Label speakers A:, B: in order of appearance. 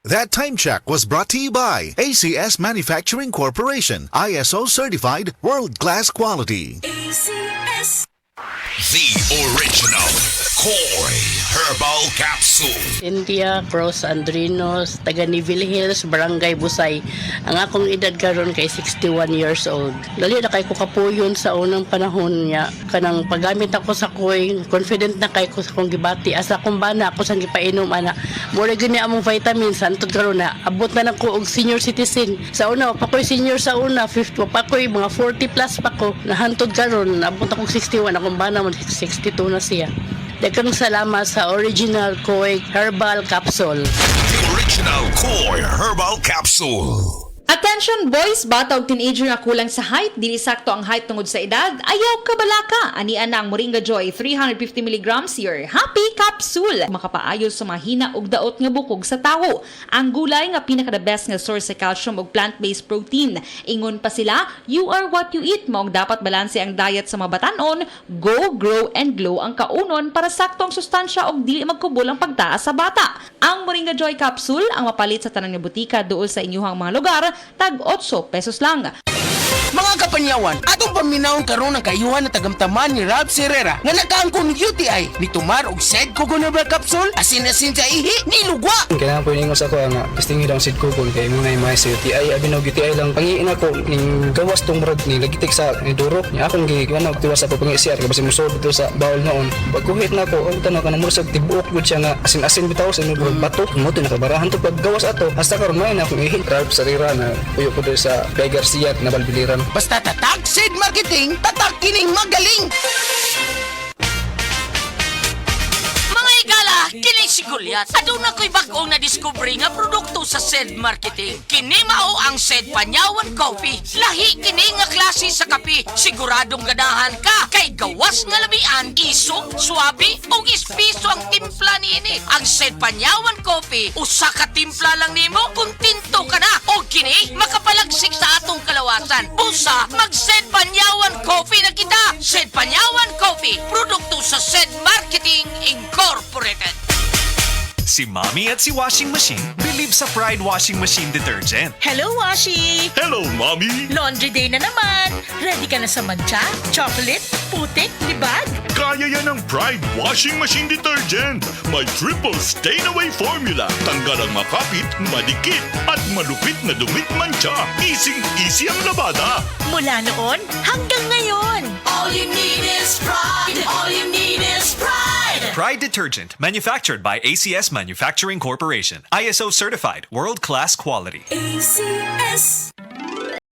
A: That time check was brought to you by ACS Manufacturing Corporation, ISO certified, world-class quality.
B: ACS.
C: The original Koi Herbal Capsule.
D: Cynthia Cruz Andrinos, taga Neville Hills, Barangay Busay. Ang akong edad karon kay 61 years old. Dali na kay ko kapuyon sa unang panahon niya. Kanang paggamit ako sa Koi, confident na kay ko sa kong gibati. Asa akong bana ako sang gipainom ana. Mura gini among vitamins antod karon na abot na nako og senior citizen. Sa una pa ko'y senior sa una, 50 pa ko'y mga 40 plus pa ko. Nahantod karon abot akong 61 akong bana man 62 na siya. Daghang salamat sa original Koi Herbal Capsule.
C: The original Koi Herbal Capsule.
E: Attention boys, bata ug teenager nga kulang sa height, dili sakto ang height tungod sa edad, ayaw kabalaka. Anian na ang Moringa Joy 350 mg your happy capsule. Makapaayo sa mahina ug daot nga bukog sa tawo. Ang gulay nga pinaka the best nga source sa calcium ug plant-based protein. Ingon pa sila, you are what you eat. Maong dapat balanse ang diet sa mga batanon, go, grow, and glow ang kaunon para sakto ang sustansya ug dili magkubol ang pagtaas sa bata. Ang Moringa Joy capsule ang mapalit sa tanang nga butika duol sa inyuhang mga lugar, tag 8 pesos lang.
F: Mga kapanyawan, atong paminawon karon ang kayuhan na tagamtaman ni Rab Serrera nga nakaangkon UTI ni tumar og sed kugon herbal capsule asin-asin sa ihi ni lugwa.
G: Kailangan po ningos ako nga testingin daw sid kugon kay mga may sa UTI abi og UTI lang pangiin ako ning gawas tong murag ni lagitik sa ni duro ni akong giwana og tiwas ako pangi-CR kasi musod dito sa bawol noon. Pagkuhit na ako ang tanaw kanang murag tibuok gud siya nga asin-asin bitaw sa murag bato mo to nakabarahan to paggawas ato hasta karon may na akong ihi Rab Serrera na puyo ko sa Guy Garcia na Balbiliran.
F: Basta tatak seed marketing, tatak kining magaling.
H: Kini si Goliath. Aduna ko'y bagong na-discovery nga produkto sa SED Marketing. Kini mao ang SED Panyawan Coffee. Lahi kini nga klase sa kape. Siguradong ganahan ka. Kay gawas nga labian, isok, swabe, o ispiso ang timpla niini. Ang SED Panyawan Coffee, usa ka timpla lang nimo, kontento ka na. O kini, makapalagsik sa atong kalawasan. Busa, mag-SED Panyawan Coffee na kita. SED Panyawan Coffee, produkto sa SED Marketing Incorporated.
I: Si Mommy at si Washing Machine believe sa Pride Washing Machine Detergent.
B: Hello, Washi!
C: Hello, Mommy!
B: Laundry day na naman! Ready ka na sa mancha, chocolate, putik, libag?
C: Kaya yan ang Pride Washing Machine Detergent. May triple stain-away formula. Tanggal ang makapit, madikit, at malupit na dumit mancha. Easy ang labada.
B: Mula noon hanggang ngayon.
H: All you need is pride. All you need is pride.
I: Pride Detergent, manufactured by ACS Manufacturing Corporation. ISO certified, world-class quality.
B: ACS.